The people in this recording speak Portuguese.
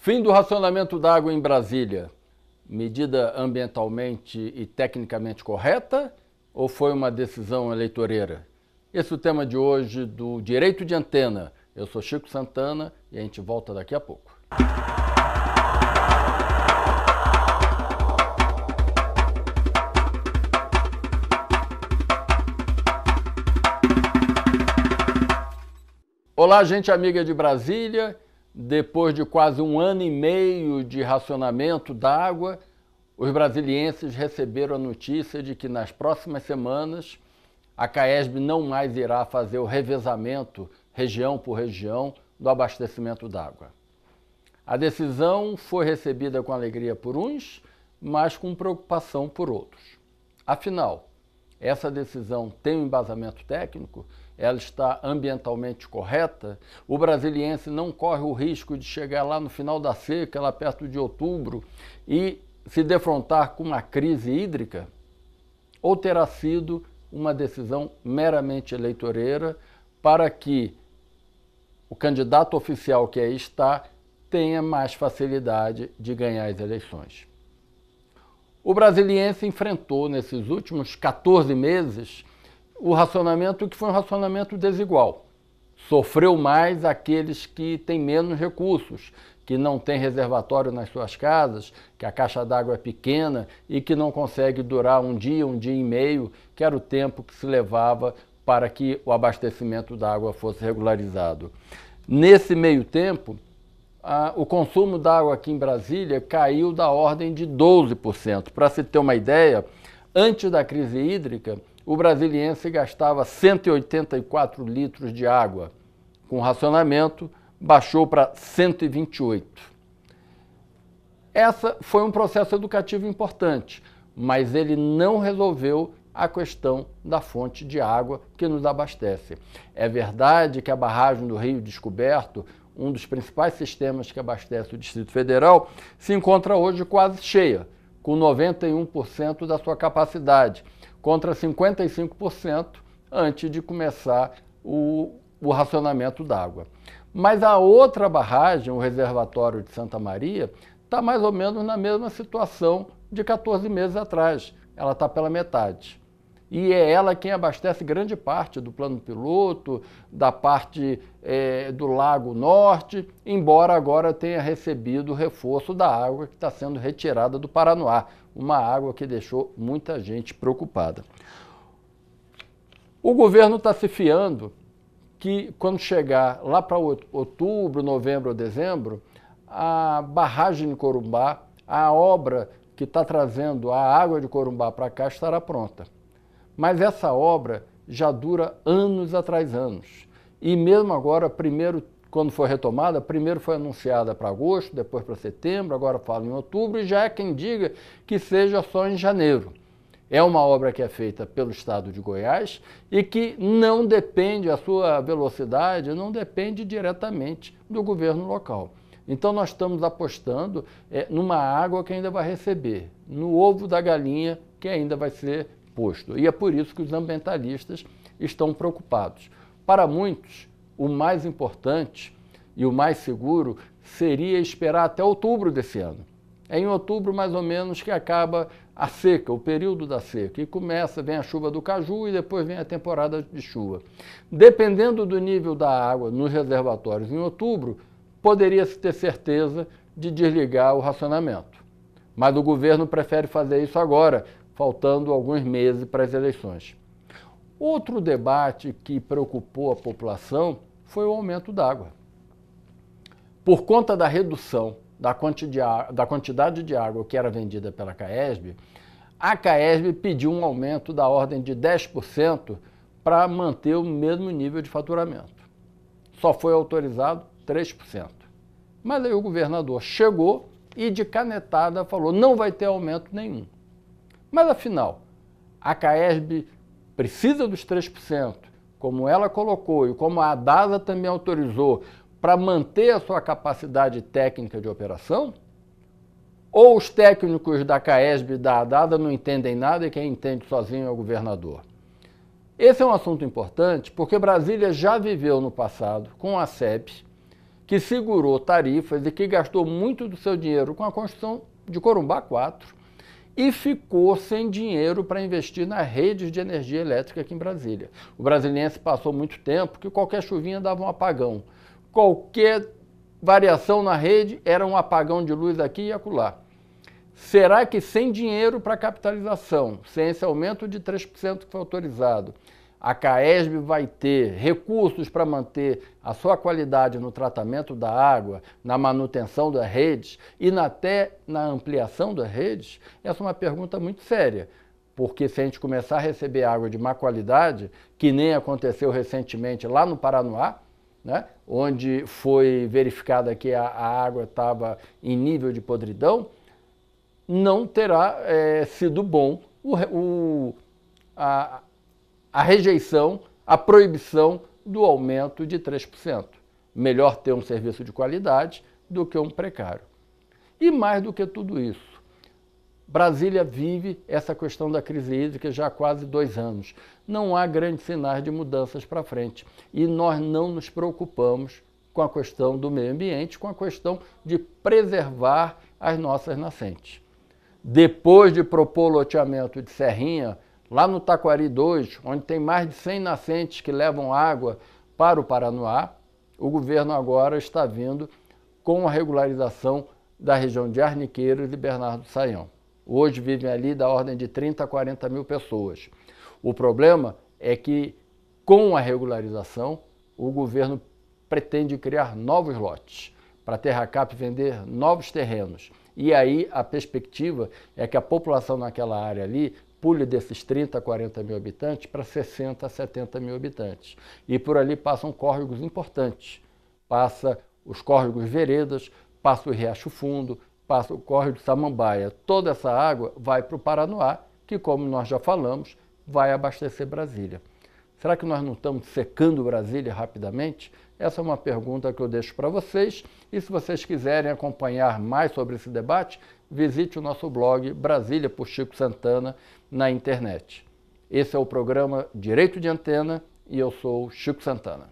Fim do racionamento d'água em Brasília. Medida ambientalmente e tecnicamente correta ou foi uma decisão eleitoreira? Esse é o tema de hoje do Direito de Antena. Eu sou Chico Santana e a gente volta daqui a pouco. Olá, gente amiga de Brasília. Depois de quase 1 ano e meio de racionamento d'água, os brasilienses receberam a notícia de que nas próximas semanas a CAESB não mais irá fazer o revezamento, região por região, do abastecimento d'água. A decisão foi recebida com alegria por uns, mas com preocupação por outros. Afinal, essa decisão tem um embasamento técnico? Ela está ambientalmente correta? O brasiliense não corre o risco de chegar lá no final da seca, lá perto de outubro, e se defrontar com uma crise hídrica? Ou terá sido uma decisão meramente eleitoreira para que o candidato oficial que aí está tenha mais facilidade de ganhar as eleições? O brasiliense enfrentou nesses últimos 14 meses o racionamento que foi um racionamento desigual. Sofreu mais aqueles que têm menos recursos, que não têm reservatório nas suas casas, que a caixa d'água é pequena e que não consegue durar um dia e meio, que era o tempo que se levava para que o abastecimento d'água fosse regularizado. Nesse meio tempo, o consumo d'água aqui em Brasília caiu da ordem de 12%. Para se ter uma ideia, antes da crise hídrica, o brasiliense gastava 184 litros de água. Com racionamento, baixou para 128. Essa foi um processo educativo importante, mas ele não resolveu a questão da fonte de água que nos abastece. É verdade que a barragem do Rio Descoberto, um dos principais sistemas que abastece o Distrito Federal, se encontra hoje quase cheia, com 91% da sua capacidade, contra 55% antes de começar o racionamento d'água. Mas a outra barragem, o reservatório de Santa Maria, está mais ou menos na mesma situação de 14 meses atrás. Ela está pela metade. E é ela quem abastece grande parte do plano piloto, da parte do Lago Norte, embora agora tenha recebido o reforço da água que está sendo retirada do Paranoá, uma água que deixou muita gente preocupada. O governo está se fiando que quando chegar lá para outubro, novembro ou dezembro, a barragem de Corumbá, a obra que está trazendo a água de Corumbá para cá estará pronta. Mas essa obra já dura anos atrás anos. E mesmo agora, primeiro, quando foi retomada, primeiro foi anunciada para agosto, depois para setembro, agora fala em outubro, e já é quem diga que seja só em janeiro. É uma obra que é feita pelo estado de Goiás e que não depende, a sua velocidade não depende diretamente do governo local. Então nós estamos apostando numa água que ainda vai receber, no ovo da galinha que ainda vai ser posto. E é por isso que os ambientalistas estão preocupados. Para muitos, o mais importante e o mais seguro seria esperar até outubro desse ano. É em outubro, mais ou menos, que acaba a seca, o período da seca, e vem a chuva do caju e depois vem a temporada de chuva. Dependendo do nível da água nos reservatórios em outubro, poderia-se ter certeza de desligar o racionamento. Mas o governo prefere fazer isso agora, faltando alguns meses para as eleições. Outro debate que preocupou a população foi o aumento da água. Por conta da redução da quantidade de água que era vendida pela CAESB, a CAESB pediu um aumento da ordem de 10% para manter o mesmo nível de faturamento. Só foi autorizado 3%. Mas aí o governador chegou e de canetada falou: não vai ter aumento nenhum. Mas afinal, a CAESB precisa dos 3%, como ela colocou e como a DASA também autorizou, para manter a sua capacidade técnica de operação? Ou os técnicos da CAESB e da DASA não entendem nada e quem entende sozinho é o governador? Esse é um assunto importante porque Brasília já viveu no passado, com a SEB, que segurou tarifas e que gastou muito do seu dinheiro com a construção de Corumbá 4 e ficou sem dinheiro para investir nas redes de energia elétrica aqui em Brasília. O brasiliense passou muito tempo que qualquer chuvinha dava um apagão. Qualquer variação na rede era um apagão de luz aqui e acolá. Será que sem dinheiro para capitalização, sem esse aumento de 3% que foi autorizado, a CAESB vai ter recursos para manter a sua qualidade no tratamento da água, na manutenção das redes e até na ampliação das redes? Essa é uma pergunta muito séria, porque se a gente começar a receber água de má qualidade, que nem aconteceu recentemente lá no Paranoá, né, onde foi verificada que a água estava em nível de podridão, não terá sido bom a rejeição, a proibição do aumento de 3%. Melhor ter um serviço de qualidade do que um precário. E mais do que tudo isso, Brasília vive essa questão da crise hídrica já há quase 2 anos. Não há grandes sinais de mudanças para frente. E nós não nos preocupamos com a questão do meio ambiente, com a questão de preservar as nossas nascentes. Depois de propor loteamento de Serrinha, lá no Taquari 2, onde tem mais de 100 nascentes que levam água para o Paranoá, o governo agora está vindo com a regularização da região de Arniqueiros e Bernardo do Sayão. Hoje vivem ali da ordem de 30 a 40 mil pessoas. O problema é que, com a regularização, o governo pretende criar novos lotes para a Terracap vender novos terrenos. E aí a perspectiva é que a população naquela área ali pule desses 30 a 40 mil habitantes para 60 a 70 mil habitantes. E por ali passam córregos importantes. Passa os córregos Veredas, passa o Riacho Fundo, passa o córrego de Samambaia. Toda essa água vai para o Paranoá, que, como nós já falamos, vai abastecer Brasília. Será que nós não estamos secando Brasília rapidamente? Essa é uma pergunta que eu deixo para vocês. E se vocês quiserem acompanhar mais sobre esse debate, visite o nosso blog Brasília por Chico Santana na internet. Esse é o programa Direito de Antena e eu sou Chico Santana.